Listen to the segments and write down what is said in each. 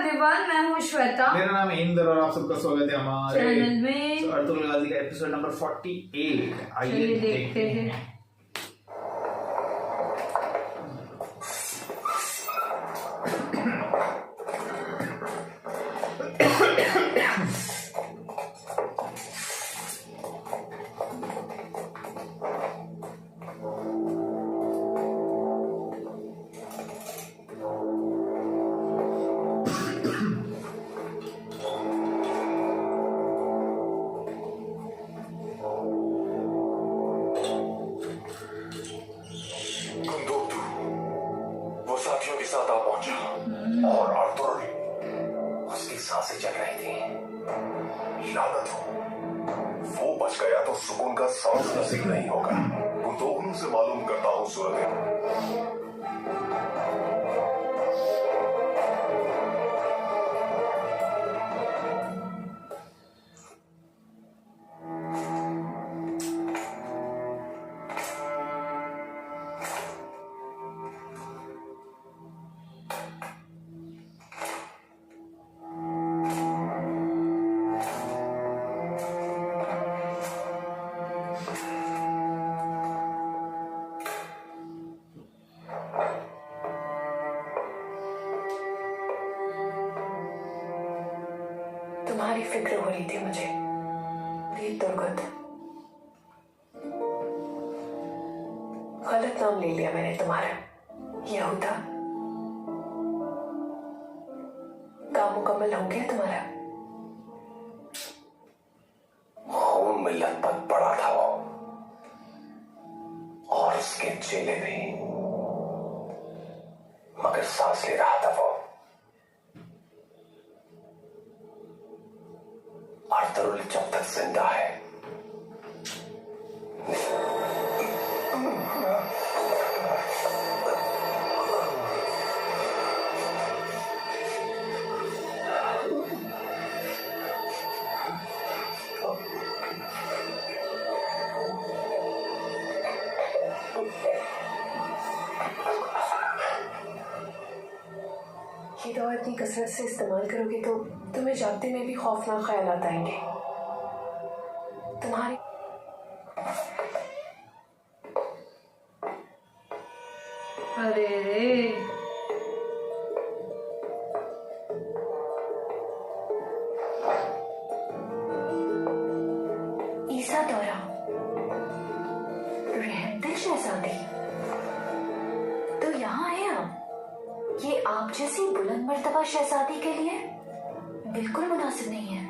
Everyone, मैं हूँ श्वेता। मेरा नाम है इंद्र और आप सबका स्वागत है हमारे चैनल में। अर्तुल गाजी का एपिसोड नंबर 48। आइए देखते हैं। साथियों के साथ आ पहुंचा और अर्तुल उसकी सांसें चल रही थी। लानत हो, वो बच गया तो सुकून का सांस नसीब नहीं होगा। उन दोनों से मालूम करता हूं सूरत। तुम्हारी फिक्र हो रही थी मुझे, वीर दुर्गत। गलत नाम ले लिया मैंने तुम्हारा, यहूदा। काम मुकम्मल हो गया तुम्हारा? खून मिल्लत पर पड़ा था वो, और उसके चेले भी, मगर सांस ले रहा था वो। अर्तुल जब तक जिंदा है, ये दवा इतनी कसरत से इस्तेमाल करोगे तो तुम्हें जागते में भी खौफनाक ख्यालात आएंगे। तुम्हारी अरे रे, ईसा दौरा, रहमदिल शहजादी, तो यहाँ है आप। ये आप जैसी बुलंद मर्तबा शहजादी के लिए बिल्कुल मुनासिब नहीं है।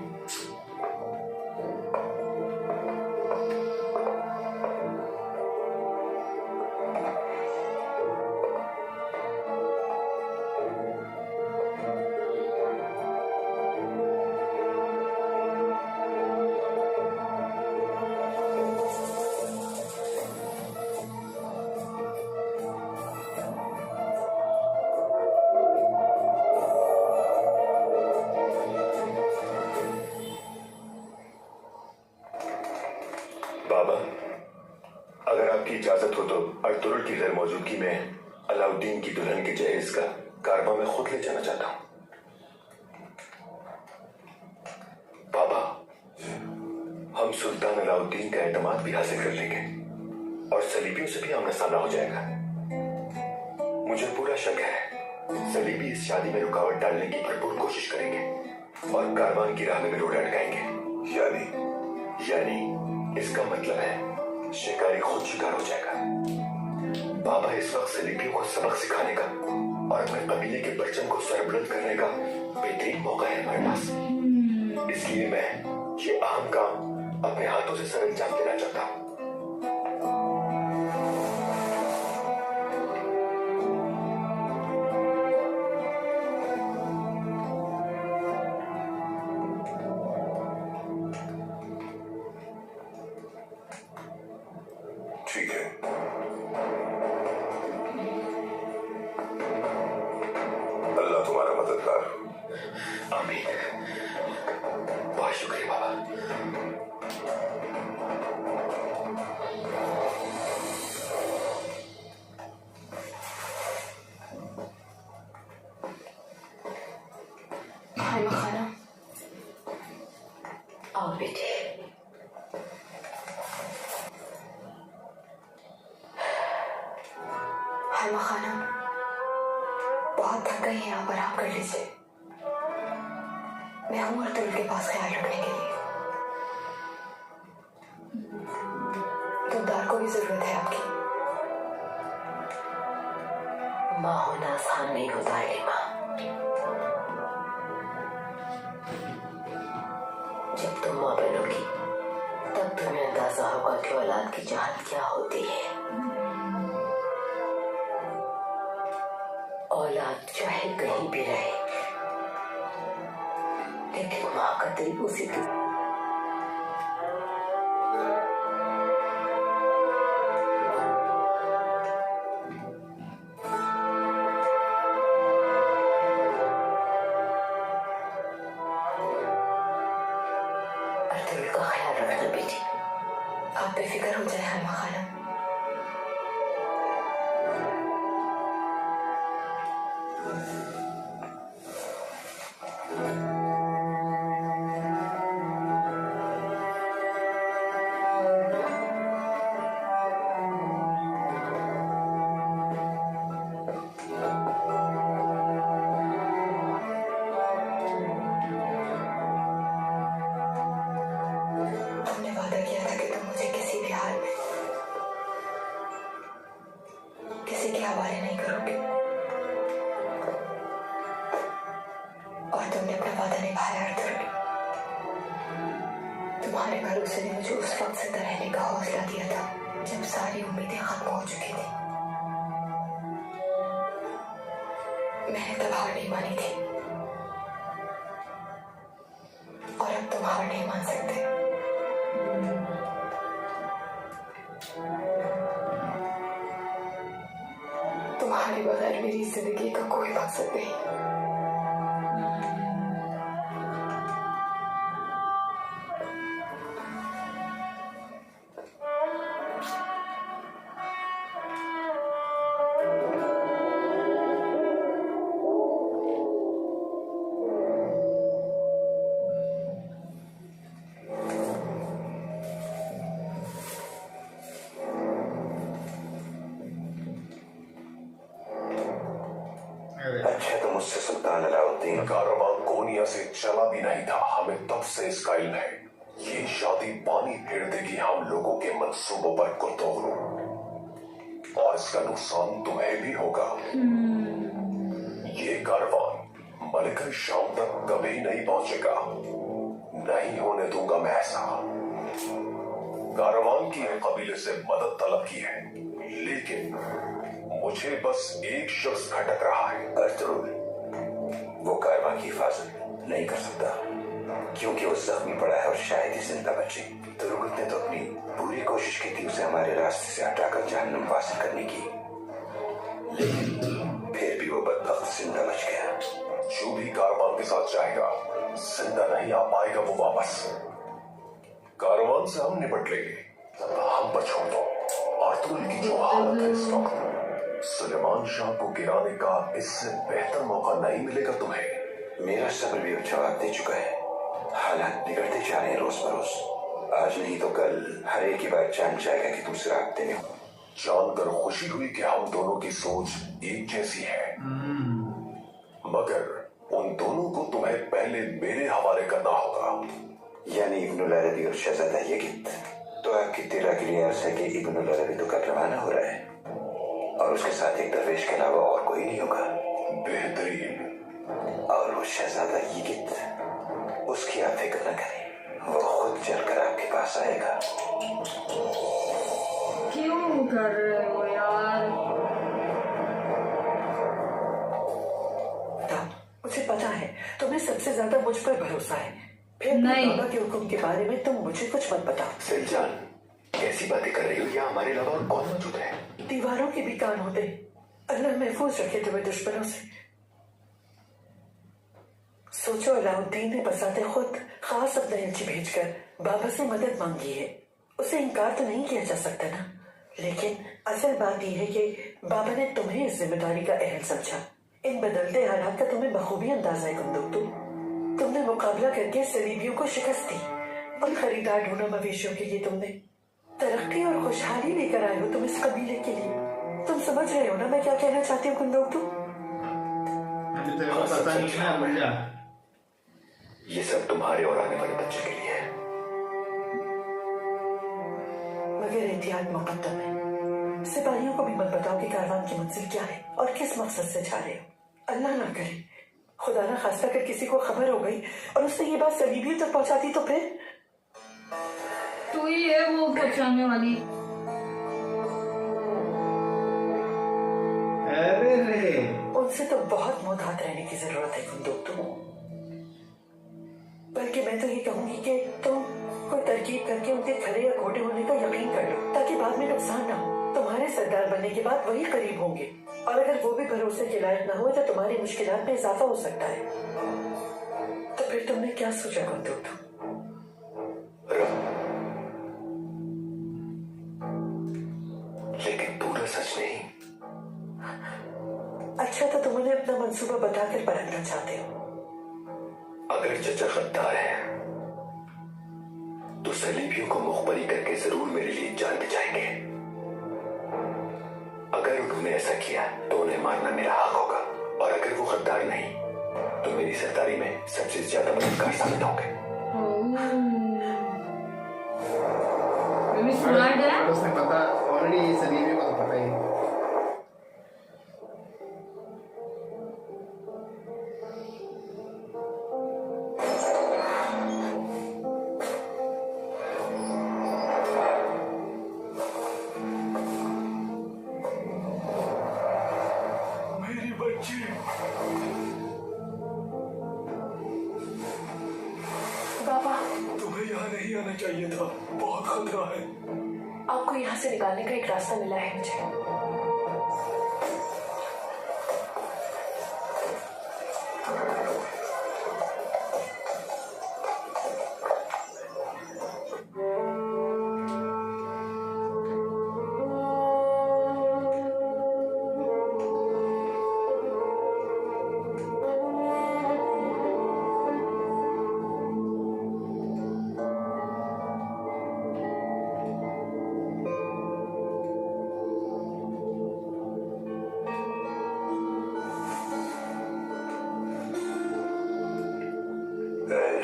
बाबा, अगर आपकी इजाजत हो तो अर्तुल की गैर मौजूदगी में अलाउद्दीन की दुल्हन के जहेज का कारवा में खुद ले जाना चाहता हूं। बाबा, हम सुल्तान अलाउद्दीन का एतमाद भी हासिल कर लेंगे और सलीबियों से भी आमना सामना हो जाएगा। मुझे पूरा शक है सलीबी इस शादी में रुकावट डालने की भरपूर कोशिश करेंगे और कारवान की राह में रोड अटकाएंगे। यानी इसका मतलब है शिकारी खुद शिकार हो जाएगा। बाबा, इस वक्त सलीबियों को सबक सिखाने का और अपने कबीले के परचम को सरबुलंद करने का बेहतरीन मौका है हमारे पास। इसलिए मैं ये अहम काम अपने हाथों से सर अंजाम देना चाहता हूँ। ठीक है, अल्लाह तुम्हारा मददगार हो। आमीन। बहुत शुक्रिया बाबा। हाय खाना, आओ बेटी। हाय खाना, बहुत थक गई हैं आप, आराम कर लीजिए। मैं हूं अर्तुल के पास ख्याल रखने के लिए। तुमदार को भी जरूरत है आपकी। माँ होना आसान नहीं होता है माँ। जब तुम माँ बनोगी तब तुम्हें अंदाजा होगा कि औलाद की चाहत क्या होती है। औलाद चाहे कहीं भी रहे, लेकिन माँ का दिल उसी की। अर्तुल का ख्याल रखना बेटी, आप बेफिक्र हो जाए हरमा खानम। तुमने वादा किया था कि तुम मुझे किसी भी हाल में किसी के हवाले नहीं करोगे, और तुमने अपना वादा निभाया अर्तुल। तुम्हारे भरोसे ने मुझे उस वक्त जिंदा रहने का हौसला दिया था जब सारी उम्मीदें खत्म हो चुकी थी। मैंने तब हार नहीं मानी थी, और अब तुम हार नहीं मान सकते। तुम्हारे बगैर मेरी जिंदगी का कोई मकसद नहीं। अच्छा तो मुझसे सुल्तान अलाउद्दीन कारवां कोनिया से चला भी नहीं था, हमें तब से इसका इल्म है। ये शादी पानी फेर देगी हम लोगों के मंसूबों पर कुतोहरों, और इसका नुकसान तुम्हें भी होगा। ये कारवां मलिक शाम तक कभी नहीं पहुंचेगा, नहीं होने दूंगा मैं ऐसा। कारवां की कबीले से मदद तलब की है, लेकिन मुझे बस एक शख्स खटक रहा है। अर्तुल वो कारवां की हिफाजत नहीं कर सकता, क्योंकि वो जख्मी पड़ा है और शायद ही जिंदा बचे। तुरुगत ने तो अपनी पूरी कोशिश की थी उसे हमारे रास्ते से हटाकर जहन्नम वासिल करने की, लेकिन फिर भी वो बदबख्त जिंदा बच गया। जो भी कारवां के साथ जाएगा जिंदा नहीं आ पाएगा वो वापस। कारवां से हम निपट लेंगे, हम पर छोड़ दो। अर्तुल की जो हालत है इस वक्त, सुलेमान शाह को गिराने का इससे बेहतर मौका नहीं मिलेगा तुम्हें। मेरा सब्र भी जवाब दे चुका है। हालात बिगड़ते जा रहे हैं रोज बरोज। आज नहीं तो कल हर एक की बात जान जाएगा कि तुम सिर्फ रास्ते में हो। जानकर खुशी हुई कि हम दोनों की सोच एक जैसी है, मगर उन दोनों को तुम्हें पहले मेरे हवाले करना होगा। यानी इब्नुल अरबी और शहजादा यगित। तो आपकी तेरा के लिए अर्ज है कि इब्नुल अरबी तो कल रवाना हो रहा है, और उसके साथ एक दरवेश के अलावा और कोई नहीं होगा। बेहतरीन। और वो शहजादा यगित, उसकी आप फिक्र न करें, वो खुद चलकर आपके पास आएगा। क्यों कर रहे हो यार? मुझे पता है तुम्हें सबसे ज्यादा मुझ पर भरोसा है, फिर भी नहीं। बाबा के हुक्म के बारे में तुम मुझे कुछ मत बताओ। सिलजान, कैसी बातें कर रही हो? यहाँ हमारे अलावा और कौन मौजूद है? दीवारों के भी कान होते। अल्लाह महफूज रखे तुम्हें दुश्मनों से। सोचो अलाउद्दीन ने बसाते खुद खास अपना एलची भेजकर बाबा से मदद मांगी है, उसे इनकार तो नहीं किया जा सकता ना। लेकिन असल बात यह है कि बाबा ने तुम्हें इस जिम्मेदारी का अहल समझा। इन बदलते हालात का तुम्हें बखूबी अंदाजा है कुंदुक्तू। तुमने मुकाबला करके सलीबियों को शिकस्त दी और खरीदार ढूंढा मवेशियों के लिए। तुमने तरक्की और खुशहाली लेकर आए हो तुम इस कबीले के लिए। तुम समझ रहे हो ना मैं क्या कहना चाहती हूँ कुंदोक्तु? अभी तेरे को पता नहीं है ना भैया। ये सब तुम्हारे और आने वाले बच्चे के लिए है। मगर एहतियात मुकद्दम है। सिपाहियों को भी मत बताओ कि कारवान की मंजिल क्या है और किस मकसद से जा रहे हो। अल्लाह ना करे, खुदा ना खास्ता कर किसी को खबर हो गई और उसने ये बात सलीबियों तक पहुंचा दी तो फिर? तू ही है वो पहुंचाने वाली। अरे रे, उनसे तो बहुत मोहतात रहने की जरूरत है कुंदोक्तु। बल्कि मैं तो ये कहूंगी कि तुम कोई तरकीब करके उनके खड़े या खोटे होने का यकीन कर लो ताकि बाद में नुकसान ना हो। तुम्हारे सरदार बनने के बाद वही करीब होंगे और अगर वो भी भरोसे के लायक ना हो तो तुम्हारी मुश्किलात में इजाफा हो सकता है। तो फिर तुमने क्या सोचा कुंदोक्तु? लेकिन पूरा सच नहीं। अच्छा तो तुम उन्हें अपना मंसूबा बताकर परखना चाहते हो? अगर चचा गद्दार है तो सलीबियों को मुखबरी करके जरूर मेरे लिए जान बचाएंगे। अगर उन्होंने ऐसा किया तो उन्हें मारना मेरा हक होगा और अगर वो गद्दार नहीं तो मेरी सरदारी में सबसे ज्यादा मददगार साबित होंगे। उसने पता ऑलरेडी सलीबियों को तो पता ही। मेरी बच्ची, बाबा, तुम्हें यहाँ नहीं आना चाहिए था, बहुत खतरा है। आपको यहाँ से निकालने का एक रास्ता मिला है मुझे।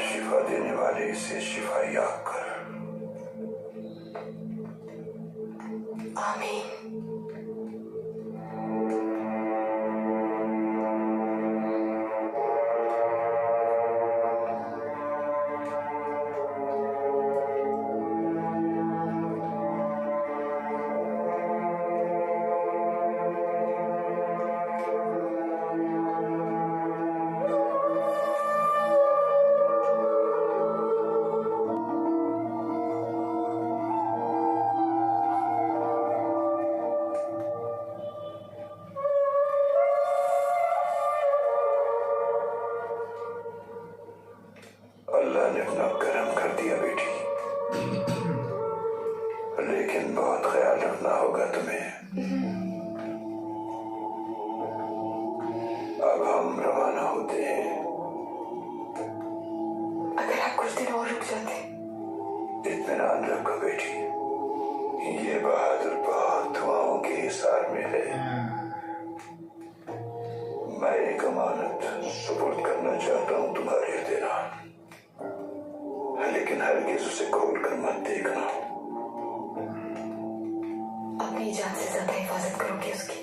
शिफा देने वाले इसे शिफा याद कर। आमीन। अल्लाह ने अपना करम कर दिया बेटी, लेकिन बहुत ख्याल रखना होगा तुम्हें। अब हम रवाना होते हैं। अगर आप कुछ दिन और रुक जाते। इत्मीनान रखो बेटी, ये बहादुर बहुत दुआओं के हिसार में है। मैं एक अमानत सुपुर्द करना चाहता हूँ तुम्हारे देरान, लेकिन हरगिज उसे खोल कर मत देखना। अपनी जान से ज्यादा हिफाजत करोगे उसकी।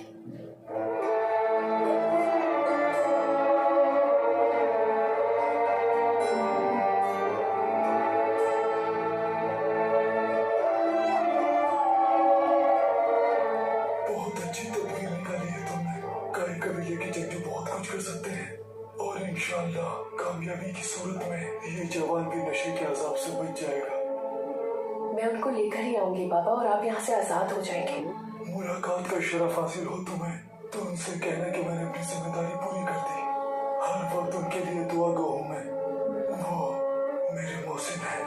बहुत अच्छी तदबीर निकाली है तुमने। कई कबीले के जंगजू बहुत कुछ कर सकते हैं और इंशाअल्लाह कामयाबी की सूरत में ये जवान भी नशे के अजाब से बच जाएगा। मैं उनको लेकर ही आऊंगी बाबा और आप यहाँ से आजाद हो जाएंगे। मुलाकात का शरफ हासिल हो तुम्हें तो उनसे कहना कि मैंने अपनी जिम्मेदारी पूरी कर दी। हर वक्त उनके लिए दुआ गो हूँ मैं। वो मेरे मोहसिन है।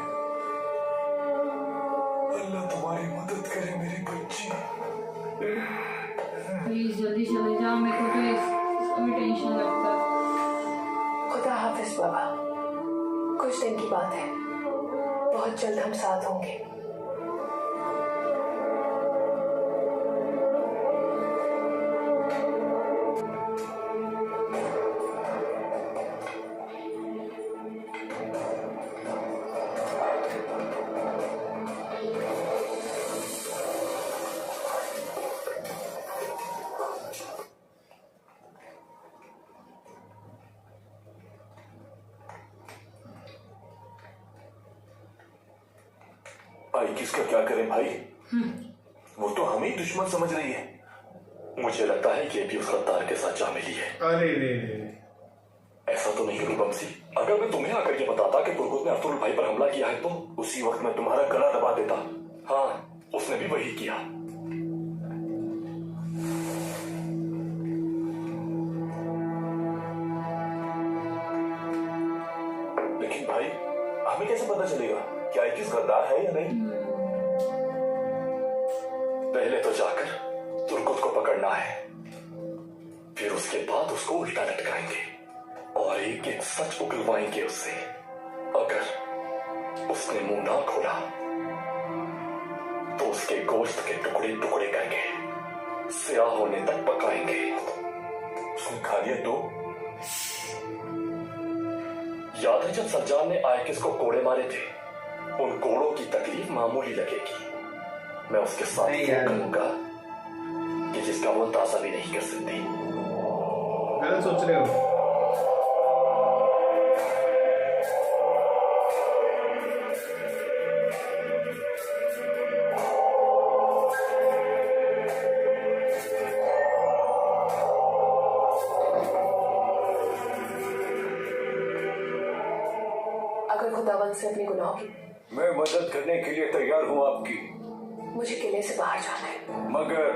अल्लाह तुम्हारी मदद करे मेरी बच्ची। प्लीज जल्दी चले जाओ, मेरे को तो इसका भी टेंशन लगता है। खुदा हाफिज बाबा। कुछ दिन की बात है, बहुत जल्द हम साथ होंगे। भाई किसका क्या करें भाई? वो तो हमें ही दुश्मन समझ रही है। मुझे लगता है ये भी उस गद्दार के साथ जा मिली है। अरे रे रे। ऐसा तो नहीं हुई बमसी। अगर मैं तुम्हें आकर ये बताता कि तुर्गुत ने अब्दुल भाई पर हमला किया है तो उसी वक्त मैं तुम्हारा गला दबा देता। हाँ, उसने भी वही किया। लेकिन भाई हमें कैसे पता चलेगा क्या आइकिस गद्दार है या नहीं? पहले तो जाकर तुर्गुत को पकड़ना है, फिर उसके बाद उसको उल्टा लटकाएंगे और एक एक सच उगलवाएंगे उससे। अगर उसने मुंह ना खोला तो उसके गोश्त के टुकड़े टुकड़े करके स्याह होने तक पकाएंगे। उसने खा लिया तो याद है जब सज्जान ने आयकिस को कोड़े मारे थे? उन कोड़ों की तकलीफ मामूली लगेगी। मैं उसके साथ नहीं वो यार। करूंगा कि जिसका वो अंदाजा भी नहीं कर सकती। गलत सोच रहे हो। अगर खुदावन से अपने गुनाहों की मैं मदद करने के लिए तैयार हूँ आपकी, मुझे किले से बाहर जाना है। मगर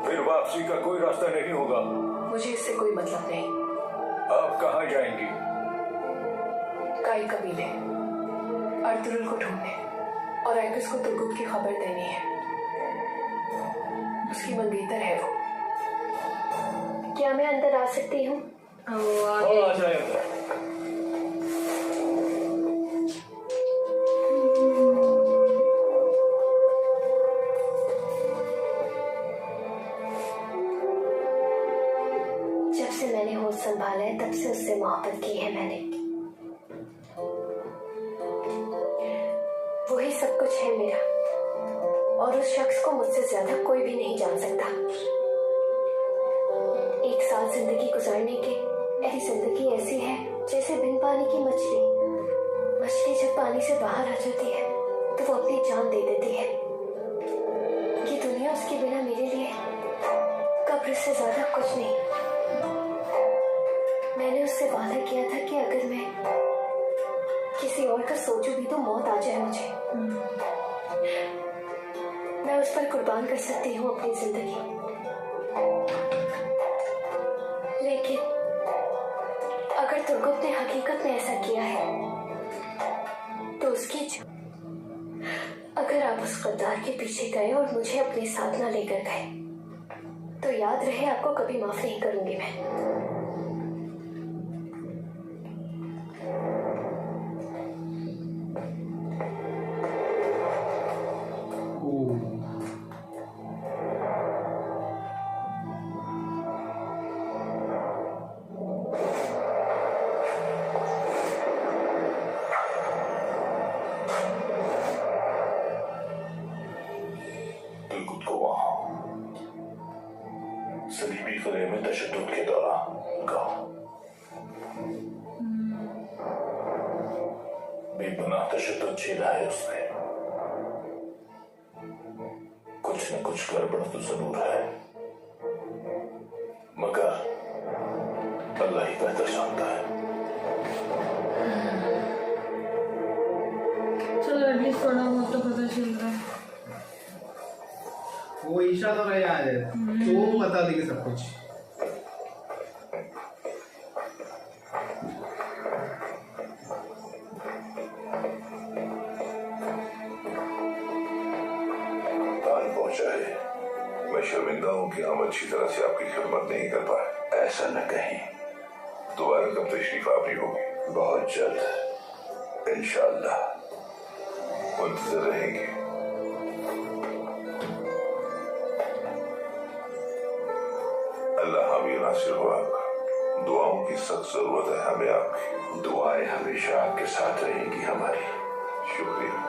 फिर वापसी का कोई रास्ता नहीं होगा। मुझे इससे कोई मतलब नहीं। आप कहाँ जाएंगी? काई कबीले अर्तुरुल को ढूंढने और आइकिस को तुर्गुत की खबर देनी है। उसकी मंगेतर है वो। क्या मैं अंदर आ सकती हूँ? वो आगे आ जाए अंदर। जब से मैंने होश संभाला है तब से उससे मोहब्बत की है मैंने। वही सब कुछ है मेरा और उस शख्स को मुझसे ज्यादा कोई भी नहीं जान सकता। 1 साल जिंदगी गुजारने के ऐसी जिंदगी ऐसी है जैसे बिन पानी की मछली। मछली जब पानी से बाहर आ जाती है तो वो अपनी जान दे देती है। ये दुनिया उसके बिना मेरे लिए कब्र से ज्यादा कुछ नहीं। मैंने उससे वादा किया था कि अगर मैं किसी और का सोचूं भी तो मौत आ जाए मुझे। मैं उस पर कुर्बान कर सकती हूँ अपनी जिंदगी, लेकिन अगर तुर्गुत ने हकीकत में ऐसा किया है तो उसकी अगर आप उस गद्दार के पीछे गए और मुझे अपने साथ ना लेकर गए तो याद रहे आपको कभी माफ नहीं करूंगी मैं। तुर्गुत को वहां सलीबी फरे में तशद्दुद के दौरान बेपनाह तशद्दुद झेला है उसने। कुछ न कुछ गड़बड़ तो जरूर है, मगर अल्लाह ही बेहतर जानता है। चलो एटलीस्ट थोड़ा बहुत तो पता चल रहा है। वो ईशा तो नहीं याद है तो वो बता देगी सब कुछ। तान पहुंचा है। मैं शर्मिंदा हूं कि हम अच्छी तरह से आपकी खिदमत नहीं कर पाए। ऐसा न कहें। दोबारा कब तशरीफ आपकी होगी? बहुत जल्द। इंशाअल्लाह मुंतज़िर रहेंगे। अल्लाह हामी नासिर हो आपका। दुआओं की सख्त जरूरत है हमें आपकी। दुआएं हमेशा आपके साथ रहेंगी हमारी। शुक्रिया।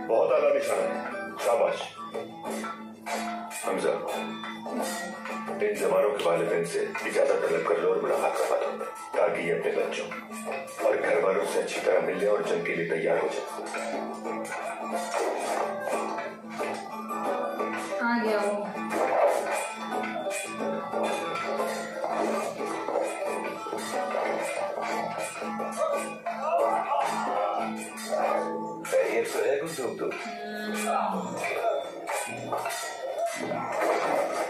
बहुत आला निशाना है, शाबाश। हमजा, इन जवानों के वालिदैन से इजाजत तलब कर लो और मुलाकात करवा दो, ताकि ये अपने बच्चों और घर वालों से अच्छी तरह मिलने और जंग के लिए तैयार हो जाए। आ गया वो। खैरियत तो है गुंदुक?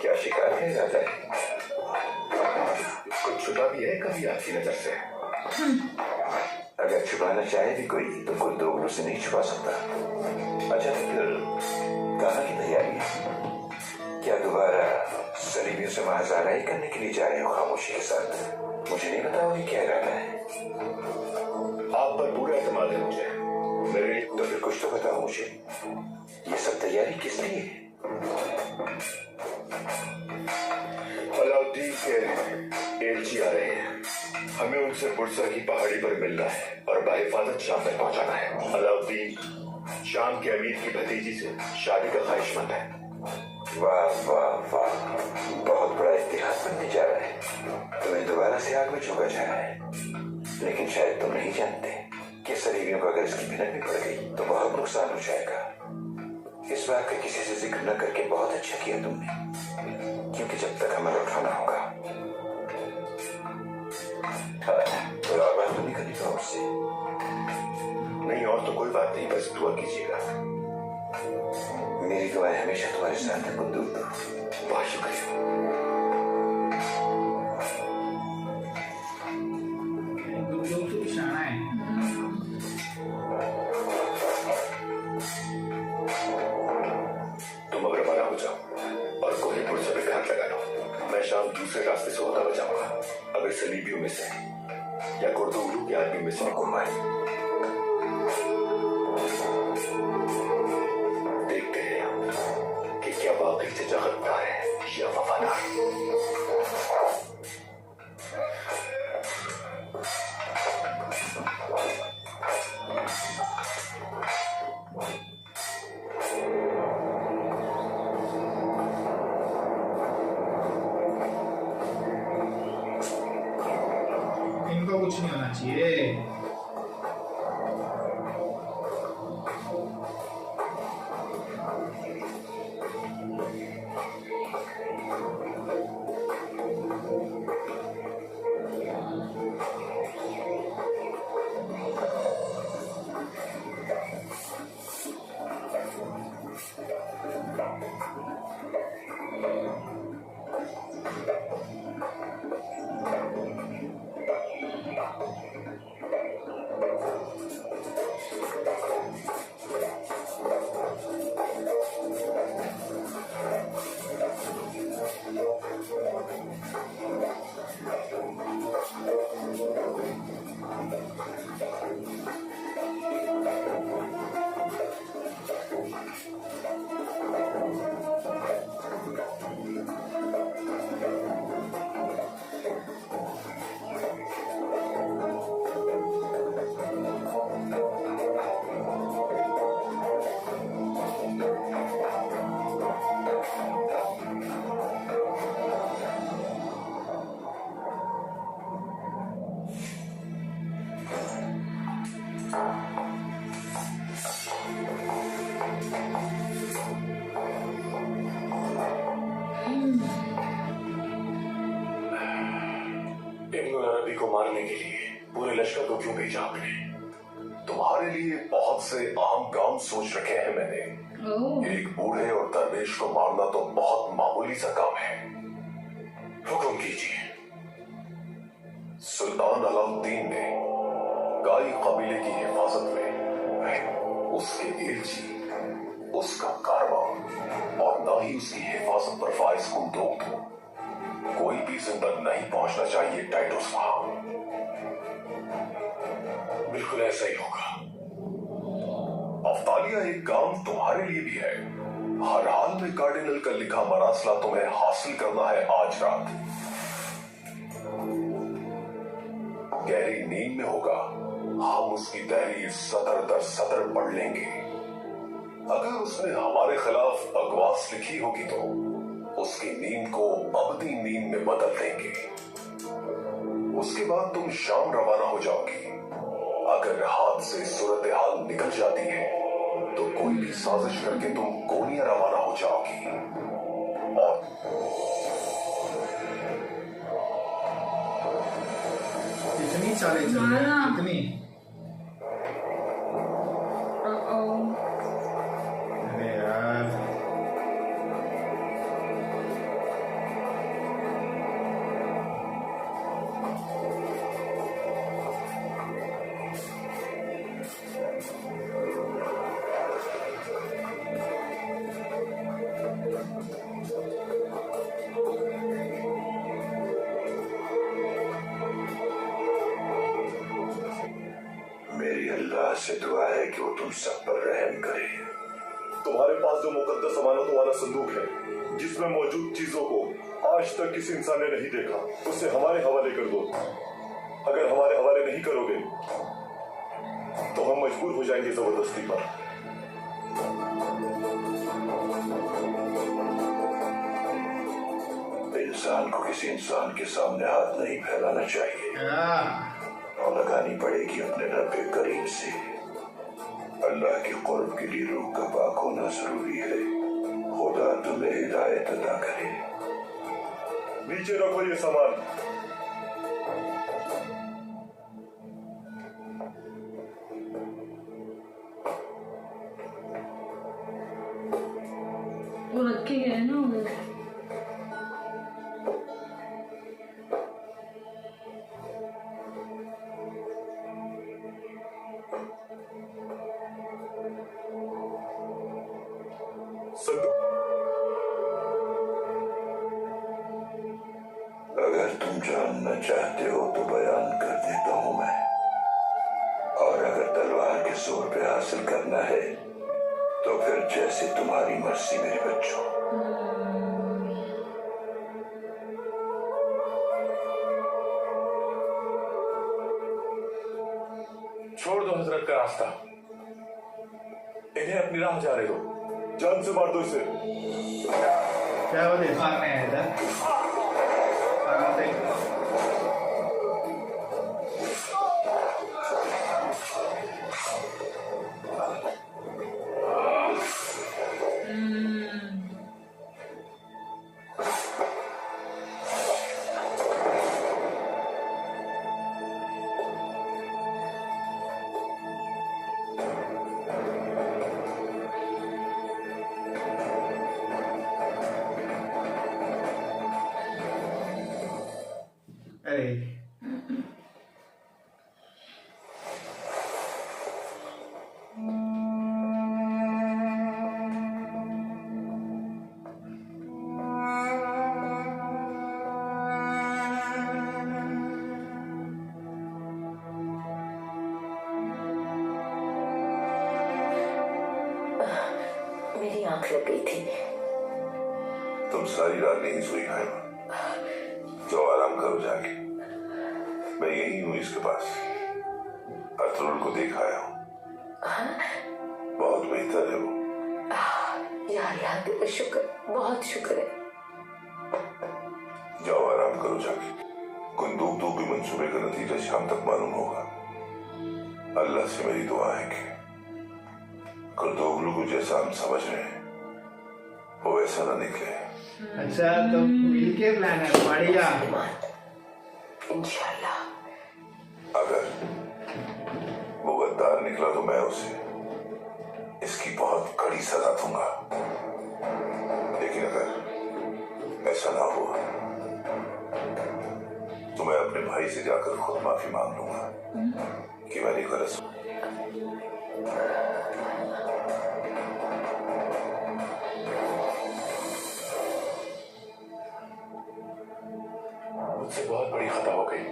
क्या शिकार किया जाता है? कुछ छुपा भी है कभी आपकी नजर से? अगर छुपाना चाहे भी कोई तो खुद दोगलों से नहीं छुपा सकता। अच्छा तो फिर कहाँ की तैयारी है? क्या दोबारा सलीबियों से महाजाराई करने के लिए जा रहे हो खामोशी के साथ? मुझे नहीं बताओगे क्या इरादा है? आप पर पूरा एतमाद है मुझे। मेरे लिए तो फिर कुछ तो बताओ मुझे। ये सब तैयारी किस लिए? अलाउद्दीन के एलची आ रहे हैं। हमें उनसे बुरसा की पहाड़ी पर मिलना है और बाहिफाजत शाम तक पहुंचाना है। अलाउद्दीन शाम के अमीर की भतीजी से शादी का ख्वाहिशमंद है। वाह वाह वाह, बहुत बड़ा इतिहास बनने जा रहा है। तुम्हें दोबारा से आग में झोंका जा रहा है, लेकिन शायद तुम नहीं जानते कि सलीबियों को अगर इसकी भिनक भी पड़ गई तो बहुत नुकसान हो जाएगा। इस बात का किसी से जिक्र न करके बहुत अच्छा किया तुमने, क्योंकि जब तक हमें उठाना होगा। तो और बात तो नहीं करनी था उससे? नहीं, और तो कोई बात नहीं, बस दुआ कीजिएगा। मेरी दुआएं हमेशा तुम्हारे साथ है बंदूक। बहुत शुक्रिया। तुम अब रवाना हो जाओ और कोहिनूर से घाट लगा लो। मैं शाम दूसरे रास्ते से होता बचाऊंगा। अगर सलीबियों में से या कुर्दुलू के आदमी में से गुम आए, देखते हैं कि क्या बाकी से जगतदार है या वफादार। इनको कुछ नहीं होना चाहिए। मारने के लिए पूरे लश्कर को क्यों भेजा आपने? तुम्हारे लिए बहुत से अहम काम सोच रखे हैं मैंने। ओह, एक बूढ़े और दरवेश को मारना तो बहुत मामूली सा काम है। हुक्म कीजिए। सुल्तान अलाउद्दीन ने गाई कबीले की हिफाजत में उसके एलची, उसका कारवा और ना ही उसकी हिफाजत पर फाइज कुंदोक कोई भी जिंदा नहीं पहुंचना चाहिए टाइटस वहां। बिल्कुल ऐसा ही होगा। अफ्तालिया, एक काम तुम्हारे लिए भी है। हर हाल में कार्डिनल का लिखा मरासला तुम्हें हासिल करना है आज रात। गहरी नींद में होगा, हम उसकी तहरीर सतर दर सतर पढ़ लेंगे। अगर उसने हमारे खिलाफ बकवास लिखी होगी तो उसकी नींद को अबदी नींद में बदल देंगे। उसके बाद तुम शाम रवाना हो जाओगी। अगर हाथ से सूरत हाल निकल जाती है तो कोई भी साजिश करके तुम कोनिया रवाना हो जाओगी। और इतनी चालें चल रही माना। हैं, इतनी। अरे यार, मेरी अल्लाह से दुआ है कि वो तुम सब पर रहम करे। तुम्हारे पास जो मुकद्दस अमानतों वाला संदूक है, जिसमें मौजूद चीजों को आज तक किसी इंसान ने नहीं देखा, उसे हमारे हवाले कर दो। अगर हमारे हवाले नहीं करोगे तो हम मजबूर हो जाएंगे जबरदस्ती पर। इंसान को किसी इंसान के सामने हाथ नहीं फैलाना चाहिए और लगानी पड़ेगी अपने रब करीम से। अल्लाह के कुर्ब के लिए रूह का पाक होना जरूरी है। खुदा तुम्हें हिदायत अता करे। नीचे रखो ये सामान। वो रखे गए हैं ना उधर। अगर तुम जानना चाहते हो तो बयान कर देता हूं मैं। और अगर तलवार के जोर पे हासिल करना है तो फिर जैसे तुम्हारी मर्जी मेरे बच्चों। छोड़ दो हजरत का रास्ता। इन्हें अपनी राह जाने दो। जान से मार दो इसे। क्या हो रहा है? मारने आया था। अरे मेरी आंख लग गई थी। तुम सारी रात नहीं सोई है। जो आराम करो जाके। मैं यही हूँ इसके पास। अर्थरुल को देख आया हूँ। बहुत बेहतर है वो। या अल्लाह का शुक्र, बहुत शुक्र है। जाओ आराम करो जाके। कुंदूक धूपी मंसूबे का नतीजा शाम तक मालूम होगा। अल्लाह से मेरी दुआ है कि कुर्दोगलू को जैसा हम समझ रहे हैं वो वैसा ना निकले। अच्छा, तो मिलके प्लान है। बढ़िया। इंशाल्लाह अगर वो गद्दार निकला तो मैं उसे इसकी बहुत कड़ी सजा दूंगा, लेकिन अगर ऐसा ना हुआ तो मैं अपने भाई से जाकर खुद माफी मांग लूंगा कि मैंने गलत। मुझसे बहुत बड़ी खता हो गई।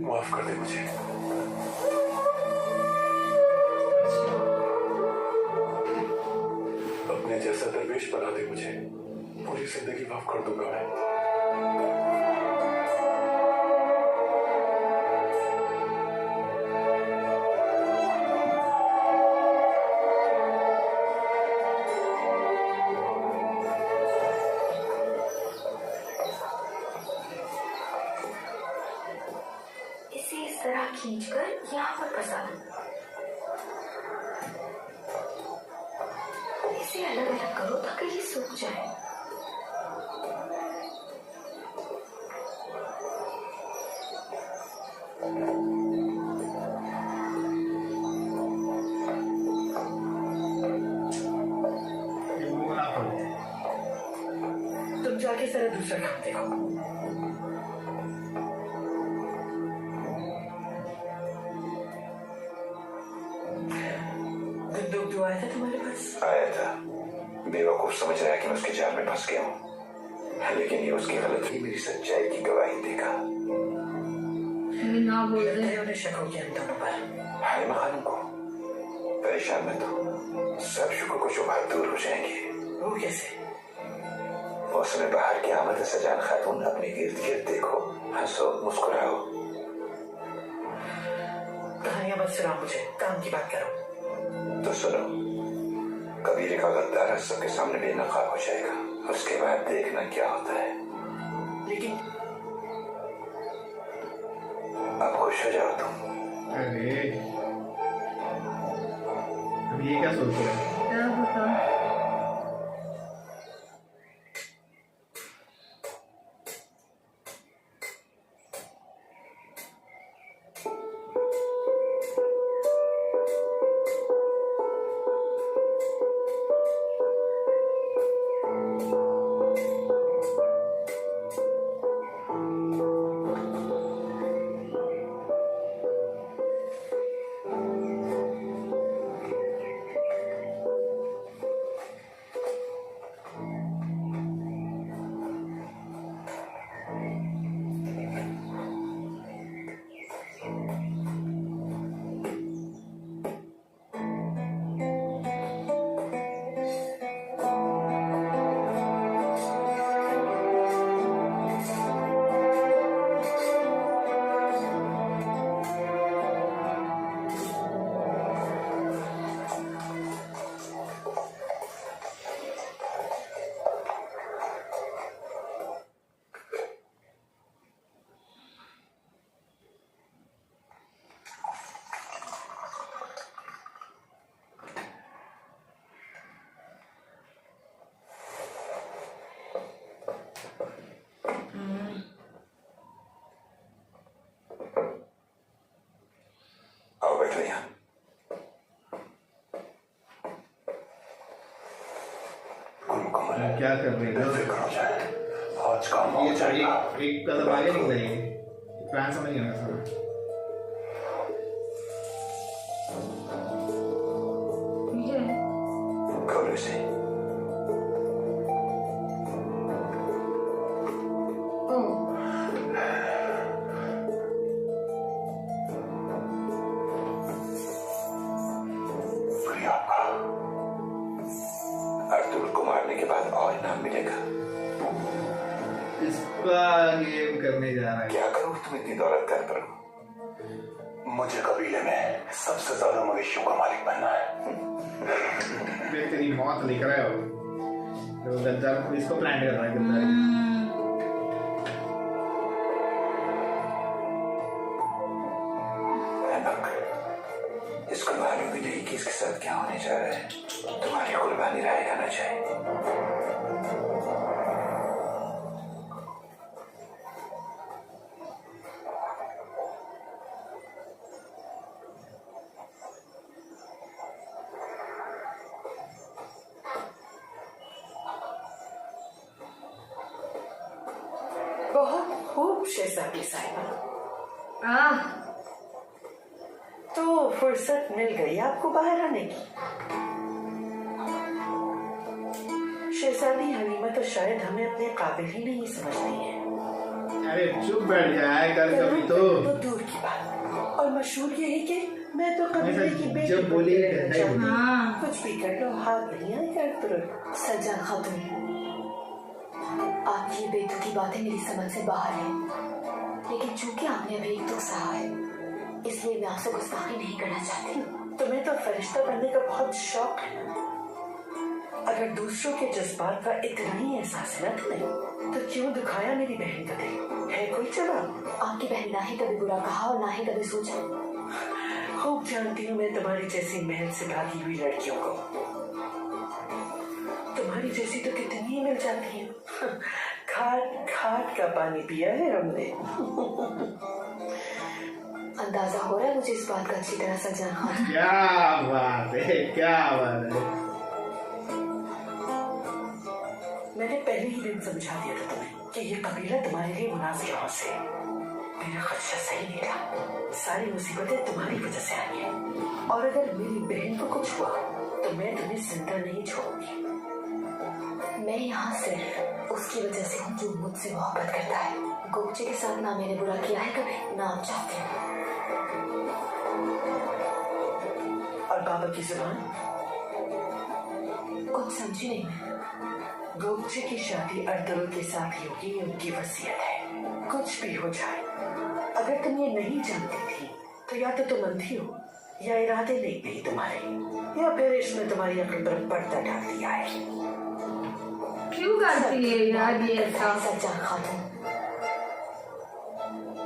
माफ कर दे मुझे। अपने जैसा दरवेश बना दे मुझे, पूरी जिंदगी माफ कर दूंगा मैं। इसे इस तरह खींचकर यहाँ पर फंसा दो। इसे अलग अलग करो ताकि ये सूख जाए। तुम जाके जरा दूसरा काम देखो। गुड्डू आया था तुम्हारे पास? आया था। बेवकूफ समझ रहा है कि मैं उसके जाल में फंस गया हूँ, लेकिन ये उसकी गलती मेरी सच्चाई की गवाही देगा। ना बोल रहे। उन्हें शक हो गया इन दोनों पर। हालिमा खानम को परेशान मत हो, सब शुक्र को शुबहत दूर हो जाएंगे। वो कैसे? मौसम बाहर की आमद सजान खातून, अपने इर्द गिर्द देखो, हंसो, मुस्कुराओ। कहानियां मत सुनाओ मुझे, काम की बात करो। तो सुनो, कबीले का गद्दार सबके सामने बेनकाब हो जाएगा, उसके बाद देखना क्या होता है। लेकिन अब खुश हो जाओ तुम। अरे अब ये क्या सोच रहे हैं? क्या पता। आओ बैठो यहाँ। कोई मुकम्मल है। क्या कर रहे हो? फिक्र हो जाए, आज काम हो ये जाएगा। एक कदम आगे निकल जाएंगे। प्लान समझ गया मैं सारा। ये खोलो इसे। ओ शुक्रिया आपका। अर्तुल को मारने के बाद और इनाम मिलेगा। इसका गेम करने जा रहा है। क्या करोगे तुम इतनी दौलत कर पर? मुझे कबीले में सबसे ज्यादा मवेशियों का मालिक बनना है। फिर तेरी मौत लिख रहा है वो। तो गद्दार इसको प्लान कर रहा है गद्दार। इसको मालूम भी नहीं कि इसके साथ क्या होने जा रहा है। तुम्हारी कुर्बानी रहेगा ना चाहिए। शहजादी साहिबा, आह, तो फुर्सत मिल गई आपको बाहर आने की। शहजादी हलीमा तो शायद हमें अपने काबिल ही नहीं समझती है। अरे चुप बैठ जाए कर कभी तो। दूर की बात, और मशहूर यही कि मैं तो कबीले की बेटी जब बोली बनकर रहना कहना ही चाहती हूँ। हाँ। कुछ भी कर लो, हाथ नहीं आएगा तुरंत। सज्जाद खातून, आपकी ये बेतुकी बातें मेरी समझ से बाहर हैं, लेकिन चूंकि आपने अभी एक तो सहा है, इसलिए मैं आपसे गुस्ताखी नहीं करना चाहती। तुम्हें तो फरिश्ता बनने का बहुत शौक है ना। अगर दूसरों के जज्बात का इतना ही एहसास है ना तुम्हें, तो क्यों दुखाया मेरी बहन का दिल? है कोई जवाब? आपकी बहन ना ही कभी बुरा कहा और ना ही कभी सोचा। खूब जानती हूँ मैं तुम्हारी जैसी महल से भागी हुई लड़कियों को। तुम्हारी जैसी तो कितनी ही मिल जाती है। खाट खाट का पानी पिया है हमने। अंदाजा हो रहा है मुझे इस बात का अच्छी तरह सज्जाद खातून। क्या बात है, क्या बात है। मैंने पहले ही दिन समझा दिया था तुम्हें कि ये कबीला तुम्हारे लिए मुनासिब है। मेरा खदशा सही नहीं था। सारी मुसीबतें तुम्हारी वजह से आई हैं। और अगर मेरी बहन को कुछ हुआ तो मैं तुम्हें जिंदा नहीं छोड़ूंगी। मैं यहाँ सिर्फ उसकी वजह से हूँ जो मुझसे मोहब्बत करता है। गोपचे के साथ ना मैंने बुरा किया है कभी, ना आप चाहते हैं। और बाबा की जुबान? कुछ समझी नहीं मैं। गोपचे की शादी अर्तुल के साथ ही होगी, ये उनकी वसीयत है। कुछ भी हो जाए, अगर तुम ये नहीं जानती थी तो या तो तुम अंधी हो या इरादे नेक नहीं तुम्हारे, या फिर इसमें तुम्हारी अकल पर पर्दा डाल दिया है। क्यों करती है यार ये ऐसा? सज्जाद खातून,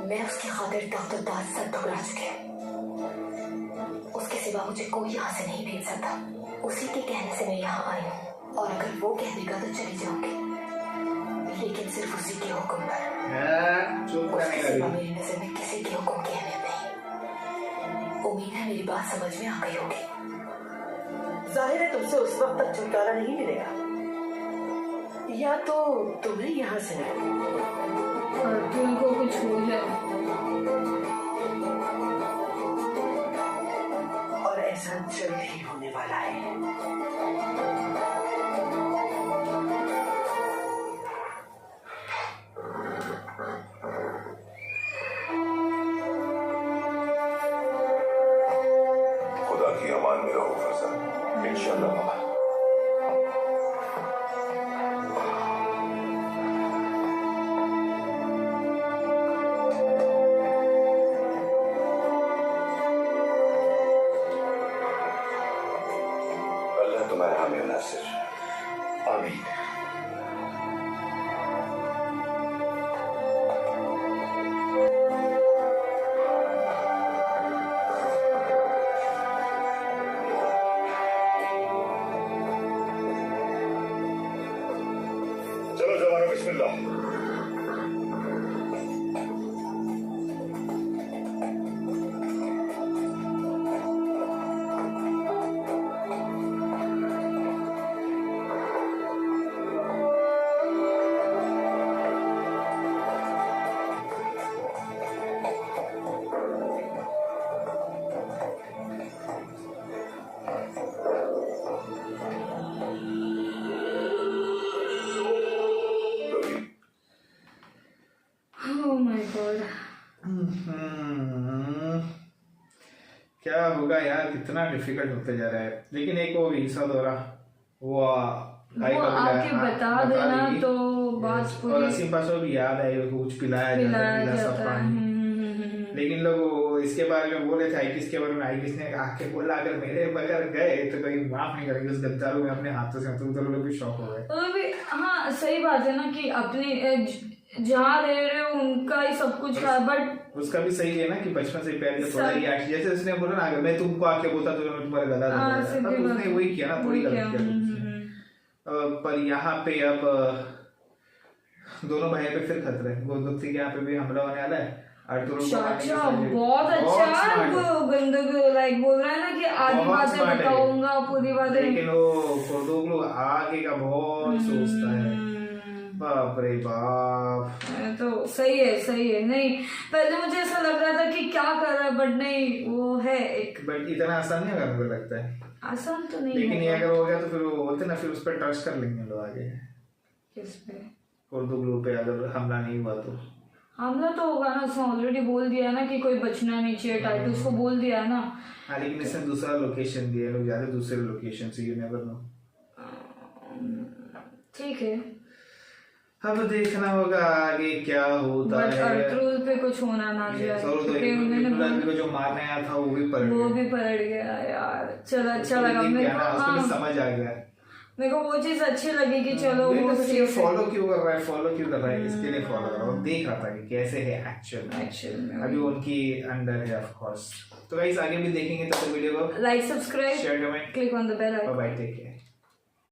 मैं उसकी खातिर तख्त और ताज सब ठुकरा चुकी हूँ। उसके सिवा मुझे कोई यहाँ से नहीं भेज सकता। उसी के कहने से मैं यहाँ आई हूँ, और अगर वो कह देगा तो चली जाऊंगी, लेकिन सिर्फ उसी के हुक्म पर। चुप करने उसके का सिवा भी। मेरी नजर में किसी के हुक्म की अहमियत नहीं। उम्मीद है मेरी बात समझ में आ गई होगी। जाहिर है तुमसे उस वक्त तक छुटकारा नहीं मिलेगा, या तो तुम्हें यहाँ से निकलना। और तुमको कुछ हो जाए और ऐसा जल्द ही होने वाला है। खुदा की अमान में रहो फजल, इंशाल्लाह बाबा। अल्लाह तुम्हारे हामी और नासिर। आमीन। चलो जवानों, बिस्मिल्लाह। Oh my God. क्या होगा यार, कितना डिफिकल्ट होते जा रहा है। लेकिन एक वो ईसा दौरा वो आके बता देना देगी। तो बात और पूरी असीम पासो भी याद आई, कुछ पिलाया पिलाया जाता जाता है। लेकिन लोग इसके बारे में बोले थे, आई किसके बारे में, आई किसने आके बोला अगर मेरे बगैर गए तो कहीं माफ नहीं करेंगे उस गद्दारों में अपने हाथों से। तो उधर लोग भी शौक हो गए। तो भी हाँ सही बात है ना कि अपने जहाँ रह रहे हो उनका ही सब कुछ था, बट उसका भी सही है ना कि बचपन से प्यार थोड़ा ही जैसे उसने बोला ना, अगर मैं तुमको आके बोलता तो मैं तुम्हारा गला दे देता। तब उसने वही किया ना, थोड़ी गलती किया उसने। पर यहाँ पे अब दोनों भाई पे फिर खतरा है। गोदुक्ति के यहाँ पे भी हमला होने वाला है। अच्छा बहुत अच्छा वो गंदग लाइक बोल रहा है ना कि आधी बातें बताऊंगा, पूरी बातें। लेकिन वो कोर्दोग्लू आगे का बहुत सोचता है। बाप रे बाप। तो सही है नहीं, पहले मुझे ऐसा लग रहा था कि क्या कर रहा है, बट नहीं वो है एक। बट इतना आसान नहीं होगा, मुझे लगता है आसान तो नहीं लेकिन ये होगा। अगर हो गया तो फिर वो बोलते ना, फिर उस पर ट्रस्ट कर लेंगे लोग आगे। किस पे? उर्दू ग्रुप पे अगर हमला नहीं हुआ तो हमला तो होगा ना, उसने ऑलरेडी बोल दिया ना कि कोई बचना नहीं चाहिए, टाइटल्स को बोल दिया है ना। हाँ, लेकिन इसने दूसरा लोकेशन दिया, लोग जाते दूसरे लोकेशन से, यू नेवर नो। ठीक है, अब देखना होगा आगे क्या होता बट है। अर्तुगरुल पे कुछ होना ना चाहिए, क्योंकि उन्होंने को जो मारने आया था वो भी पलट गया यार। चलो अच्छा लगा मेरे को, हाँ समझ आ गया मेरे को वो चीज अच्छी लगी कि चलो वो फॉलो क्यों कर रहा है इसके लिए फॉलो कर रहा हूँ, देख रहा था कि कैसे है एक्चुअल में। अभी उनकी अंडर है ऑफ कोर्स। तो गाइस आगे भी देखेंगे, तब तक वीडियो को like, subscribe, share, comment, click on the bell icon. Bye, take care.